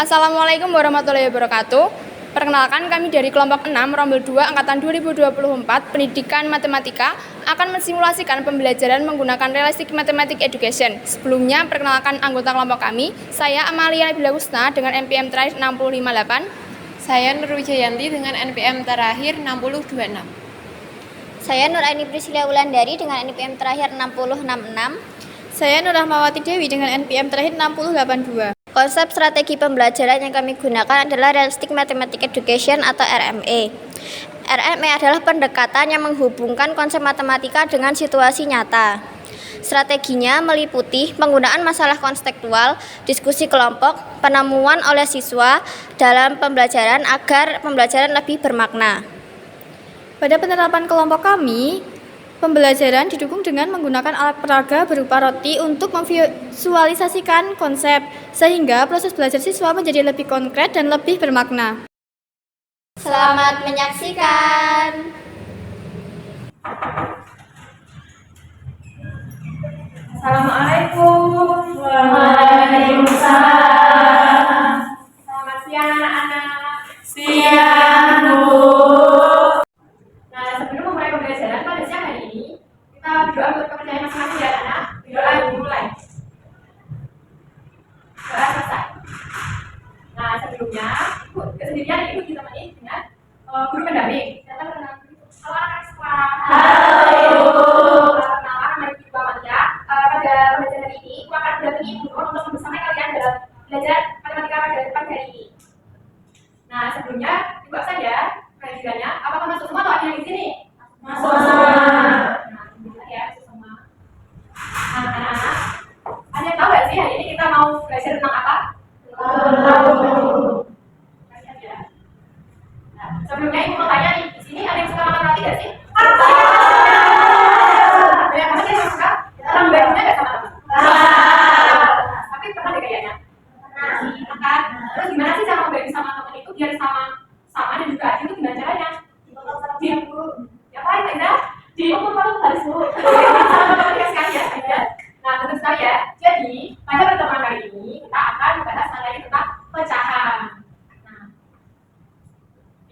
Assalamualaikum warahmatullahi wabarakatuh. Perkenalkan, kami dari kelompok 6 Rombel 2 Angkatan 2024 Pendidikan Matematika akan mensimulasikan pembelajaran menggunakan Realistic Mathematics Education. Sebelumnya, perkenalkan anggota kelompok kami. Saya Amalia Nabila Husna dengan NPM terakhir 658. Saya Nur Wijayanti dengan NPM terakhir 6026. Saya Nur Aini Priscilla Wulandari dengan NPM terakhir 6066. Saya Nur Rahmawati Dewi dengan NPM terakhir 6082. Konsep strategi pembelajaran yang kami gunakan adalah Realistic Mathematics Education atau RME. RME adalah pendekatan yang menghubungkan konsep matematika dengan situasi nyata. Strateginya meliputi penggunaan masalah konseptual, diskusi kelompok, penemuan oleh siswa dalam pembelajaran agar pembelajaran lebih bermakna. Pada penerapan kelompok kami, pembelajaran didukung dengan menggunakan alat peraga berupa roti untuk memvisualisasikan konsep, sehingga proses belajar siswa menjadi lebih konkret dan lebih bermakna. Selamat menyaksikan. Assalamualaikum. Waalaikumsalam. Selamat siang anak-anak. Siang, Bu. Nah, sebelum memulai pembelajaran pada siang hari ini, kita berdoa buat kepercayaan masing-masing ya anak. Berdoa dimulai. Doa selesai. Nah, sebelumnya, Ibu kesendirian Ibu ditemani dengan guru pendamping. Siapa perkenalan? Halo anak sekolah. Halo. Perkenalan, nama Ibu Amalia. Pada pembelajaran hari ini, Ibu akan mendampingi Ibu untuk bersama kalian dalam belajar matematika pada hari ini. Nah, sebelumnya Ibu absen ya. Kehadirannya, apakah masuk semua atau ada yang di sini? Masuk semua. Nah, alhamdulillah ya, masuk semua. Anak-anak, ada yang tahu nggak sih hari ini kita mau belajar tentang apa? Tahu. Kalian ya. Nah, sebelumnya Ibu mau tanya nih, di sini ada yang suka makan roti nggak sih? Banyak banget yang suka. Orang bajunya nggak sama teman. Tapi pernah deh kayaknya. Makan. Terus gimana sih cara membagi sama teman itu biar sama dan juga adil itu gimana caranya? Ya baik, Aida. Di umur harus dulu. Sekali ya, Aida. Nah, betul sekali ya. Jadi, pada pertemuan kali ini kita akan membahas materi tentang pecahan. Nah,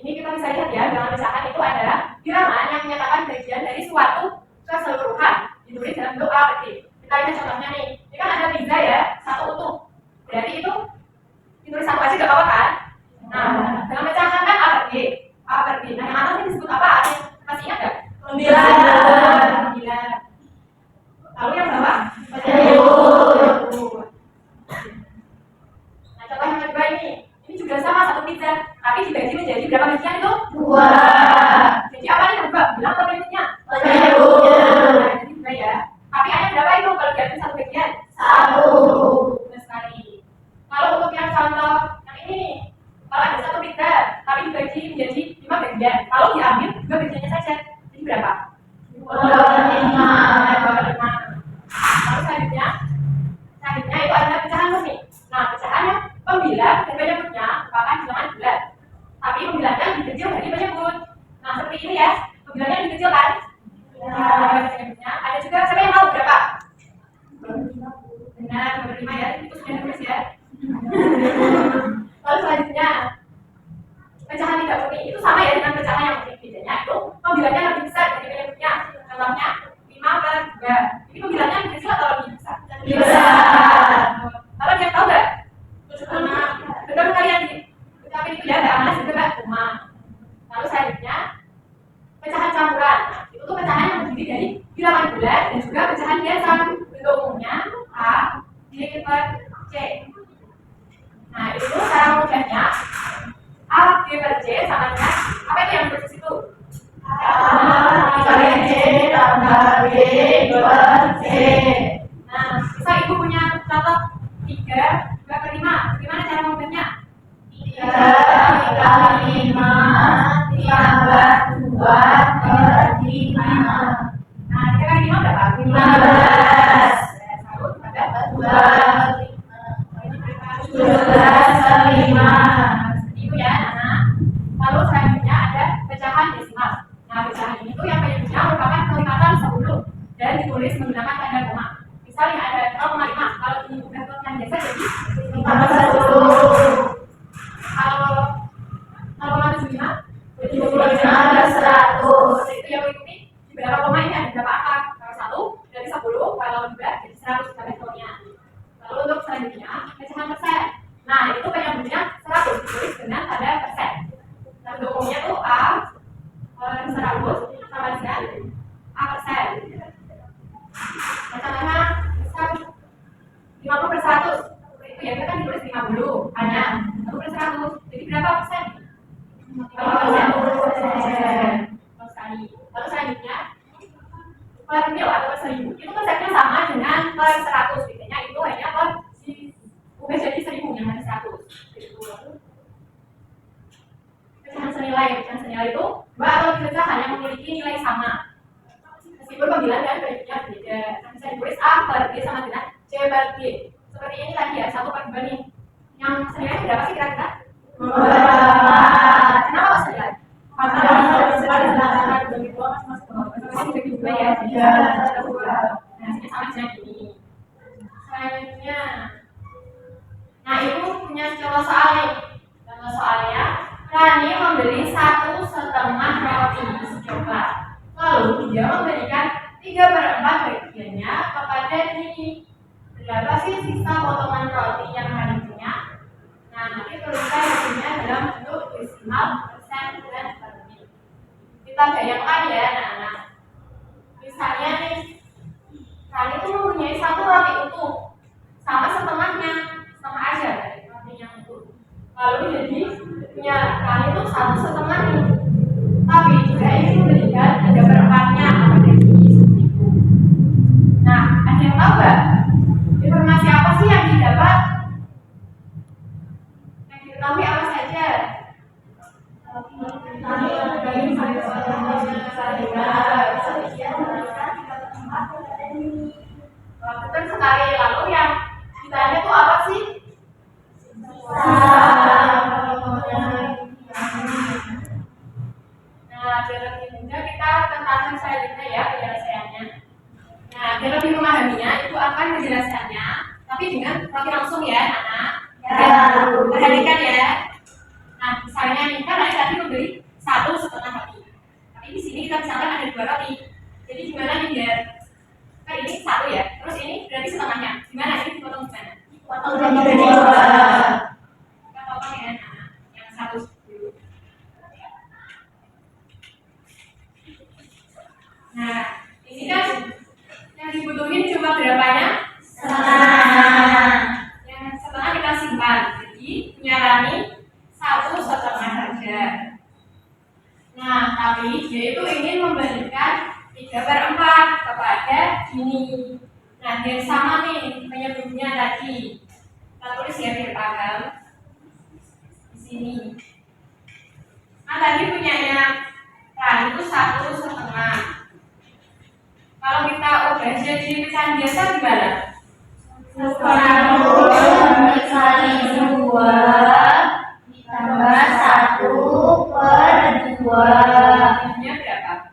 ini kita bisa lihat ya, dalam pecahan itu adalah bilangan yang menyatakan bagian dari suatu keseluruhan ditulis dalam bentuk A berarti. Kita lihat contohnya nih. Ini kan ada 3 ya, 1 utuh. Berarti itu ditulis 1 aja gak apa-apa kan? Nah, dalam pecahan kan A per B. Nah, yang atas ini disebut apa? Masih ingat nggak? 9. Lalu yang bawah? 10. Nah, contoh yang kedua ini juga sama 1 pizza, tapi dibagi menjadi berapa bagian itu? 2. Jadi apa nih yang berubah? Bilang apa bentuknya? Bentuknya. Nah, jadi 2 ya. Tapi hanya berapa itu kalau diambil 1 bagian? 1. Benar sekali. Kalau untuk yang contoh yang ini nih, kalau ada 1 pizza, tapi dibagi menjadi 5 bagian. Kalau diambil 2 bagiannya saja, jadi berapa? 2/5. Lalu selanjutnya itu adalah pecahan murni. Nah, pecahan yang pembilang dan penyebutnya merupakan bilangan bulat. Tapi pembilangnya lebih kecil dari penyebut. Nah, seperti ini ya, pembilangnya lebih kecil kan? Ya. Ada juga, siapa yang tahu berapa? Benar, 2/5 ya, itu sudah nulis ya. Lalu selanjutnya, pecahan tidak murni itu sama ya dengan pecahan yang murni. Bedanya itu pembilangnya lebih besar dari penyebutnya. Contohnya 5/2. Ini pembilangnya lebih kecil atau lebih besar? Lebih besar. Kalau dia tahu nggak? Betul kalian ucapin itu ya, nggak amas juga nggak cuma. Lalu selanjutnya, pecahan campuran. Nah, itu tuh pecahan yang terdiri dari bilangan bulat dan juga pecahan biasa. Bentuk umumnya A per C. Nah, itu cara mudahnya A per C sama dengan apa itu yang di situ? A per C tambah B per C. Nah, bisa Ibu punya contoh 3/5. Gimana cara mudahnya? 3/5 tambah 2/5. Nah, 3/5 berapa? 15. 1 tambah 2. 17/5. Itu ya, anak. Lalu selanjutnya ada pecahan desimal. Nah, pecahan ini tuh yang penyebutnya merupakan kelipatan 10 dan ditulis menggunakan tanda koma. Misalnya ada 0,5, kalau ini udah kelihatan biasa jadi 5/10. 100 sama dengan A%. Macam-macam misal 50/100 itu ya kita kan ditulis 50 hanya 1/100 jadi berapa persen? 50%. Lalu selanjutnya per mil atau per 1000 itu konsepnya sama dengan per 100, bedanya itu hanya per UB jadi 1000 yang ada 100 gitu. Pecahan senilai itu dua atau lebih pecahan yang memiliki nilai sama meskipun pembilangan dan bentuknya berbeda. Bisa ditulis A per B sama dengan C per B seperti ini tadi ya, 1/2 nih yang senilainya berapa sih kira-kira? 2. Kenapa kok senilai? Karena selanjutnya, nah itu punya contoh soal nih. Contoh soalnya, Rani membeli 1,5 roti coba. Lalu dia memberikan 3/4 bagiannya kepada Dini. Berapa sih sisa potongan roti yang Rani punya? Nah, nanti tuliskan hasilnya dalam bentuk desimal, persen, dan persen. Kita bayangkan ya anak-anak. Misalnya nih, Rani itu mempunyai 1 roti utuh sama setengahnya, setengah aja dari roti yang utuh. Lalu jadi punya Rani itu 1,5 nih. Tapi juga ini memberikan 3/4-nya kepada Dini seperti itu. Nah, ada yang tahu nggak? Informasi apa sih yang didapat? Yang diketahui apa saja? Betul sekali. Lalu yang ditanya itu apa sih? Nah, biar lebih mudah kita tentang selanjutnya ya penyelesaiannya. Nah, biar lebih memahaminya, Ibu akan menjelaskannya, tapi dengan roti langsung ya, anak. Perhatikan ya. Nah, misalnya nih kan tadi membeli 1,5 roti. Tapi di sini kita misalkan ada 2 roti. Jadi gimana nih biar kan ini 1 ya, terus ini berarti setengahnya. Gimana ini dipotong gimana? Potong jadi 2. Kita potong ya, anak. Yang 1 dulu. Nah, ini kan yang dibutuhin cuma berapanya? Setengah. Yang setengah kita simpan. Jadi punya Rani 1,5 saja. Nah, tapi dia itu ingin memberikan 3/4 kepada Dini. Nah, biar sama nih penyebutnya tadi. Kita tulis ya biar paham. Di sini. Nah, tadi punyanya Rani itu 1,5. Kalau kita ubah jadi pecahan biasa gimana? 100 dikali 2 ditambah 1/2. Jadinya berapa?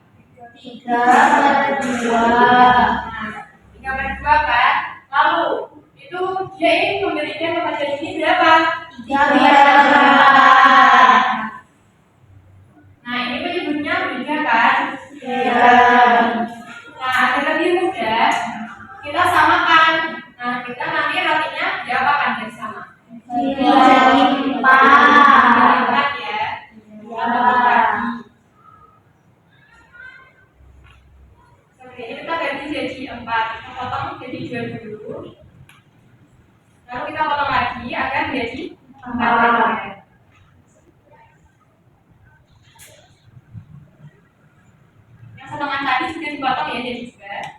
3/2. Nah, 3/2 kan? Lalu itu dia ingin memberikan kepada Dini berapa? 3/4. Nah, ini penyebutnya beda kan? Iya. Nah, agar lebih mudah, kita samakan. Nah, kita nanti rotinya diapakan biar sama? Dilipat ya. Seperti ini kita bagi jadi 4. Kita potong jadi 2 dulu. Lalu kita potong lagi agar jadi 4. Yang setengah tadi sudah dipotong ya jadi 2.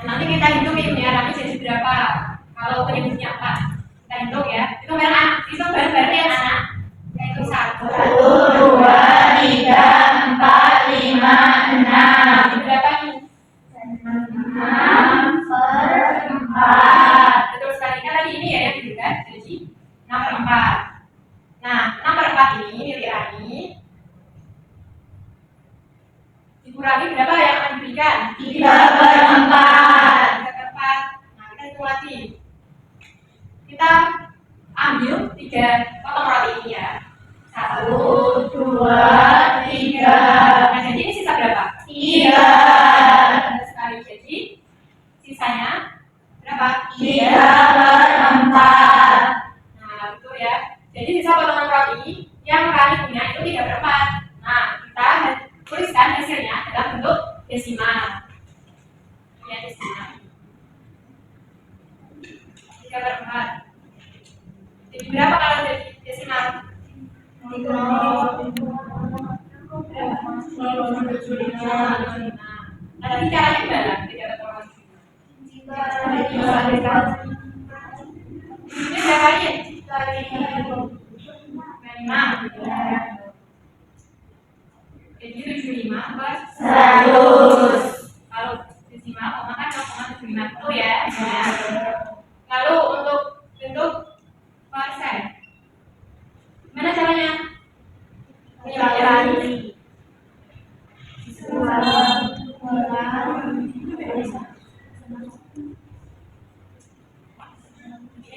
Nah, nanti kita hitungin ya, nanti jadi berapa. Kalau penyebutnya 4, kita hitung ya. Hitung bareng-bareng ya anak. Kita hitung 1, 2, 3, 4, 5, 6. Jadi berapa nih? 6/4. Betul sekali. Kan tadi ini ya yang diberikan jadi 6/4. Nah, 6/4 ini milik Rani. Dikurangi berapa yang akan diberikan? 3/4. 3/4. Nah, kita hitung lagi. Kita ambil 3 potong roti ini ya. 1, 2, 3. Nah, jadi ini sisa berapa? 3. Betul sekali. Jadi sisanya berapa? 3/4. Jadi berapa kalau jadi desimal? Nanti caranya gimana? Ini berapa ini? 5. Jadi 75 apa? 100. Kalau desimal, koma kan 0,75 itu ya. Lalu untuk bentuk persen, gimana caranya? Kali.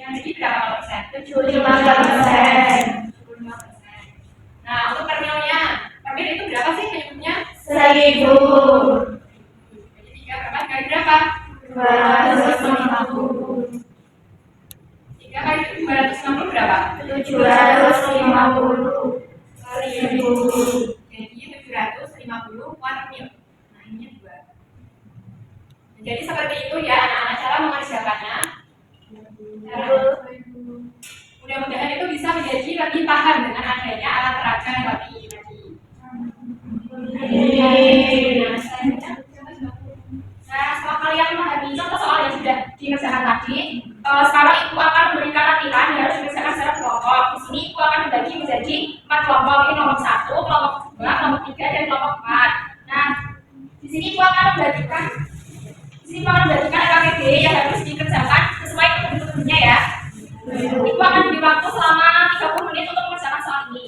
Jadi berapa persen? 75%. Nah, untuk per milnya, per mil itu berapa sih penyebutnya? 1000. Jadi 3 berapa kali berapa? 250. 3 kali 250 berapa? 750. 1000. Jadi 750 per mil. Nah, ini 2. Jadi seperti itu ya anak-anak cara mengerjakannya. Mudah-mudahan itu bisa menjadi lebih paham dengan adanya alat peraga yang tadi. Nah, setelah kalian memahami contoh soal yang sudah dikerjakan tadi, sekarang ibu akan memberikan latihan yang harus dikerjakan secara kelompok. Di sini ibu akan membagi menjadi 4 kelompok. Ini kelompok 1, kelompok 2, kelompok 3, dan kelompok 4. Nah, di sini ibu akan membagikan LKPD yang harus dikerjakan sesuai kebutuhannya ya. Ibu akan diberi waktu selama 30 menit untuk mengerjakan soal ini.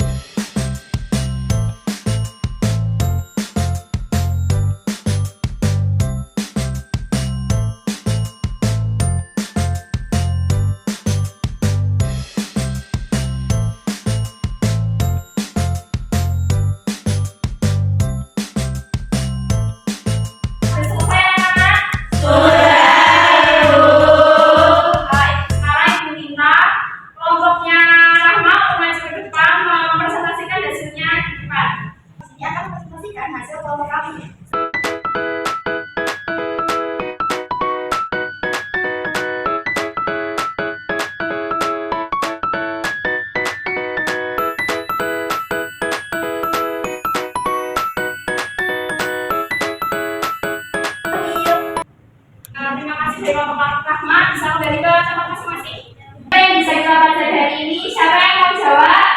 Terima kasih dari Bapak Rahmat. Bisa kembali ke tempat masing-masing. Apa yang bisa kita pelajari hari ini? Siapa yang mau jawab?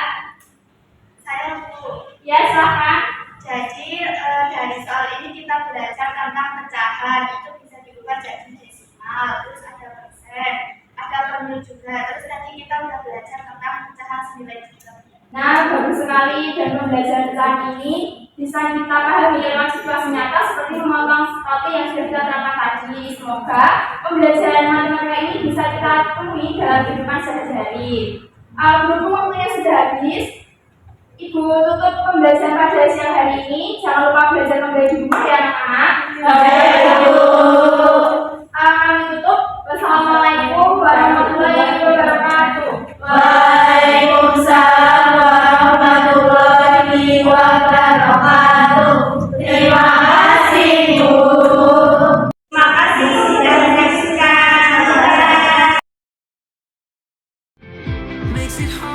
Saya Bu. Ya, silahkan. Jadi dari soal ini kita belajar tentang pecahan, itu bisa diubah jadi desimal, terus ada persen, ada per mil juga. Terus tadi kita udah belajar tentang pecahan senilai juta. Nah, bagus sekali dan pembelajaran pecahan ini bisa kita pahami lewat situasi nyata seperti memotong roti yang sudah kita terangkan tadi. Semoga pembelajaran matematika ini bisa kita temui dalam kehidupan sehari-hari. Berhubung waktunya sudah habis, Ibu tutup pembelajaran pada siang hari ini. Jangan lupa belajar kembali di rumah ya anak-anak. Kami tutup. Wassalamualaikum warahmatullahi wabarakatuh. Waalaikumsalam warahmatullahi wabarakatuh. Terima kasih Bu. Terima kasih sudah menyaksikan. Makes it hard.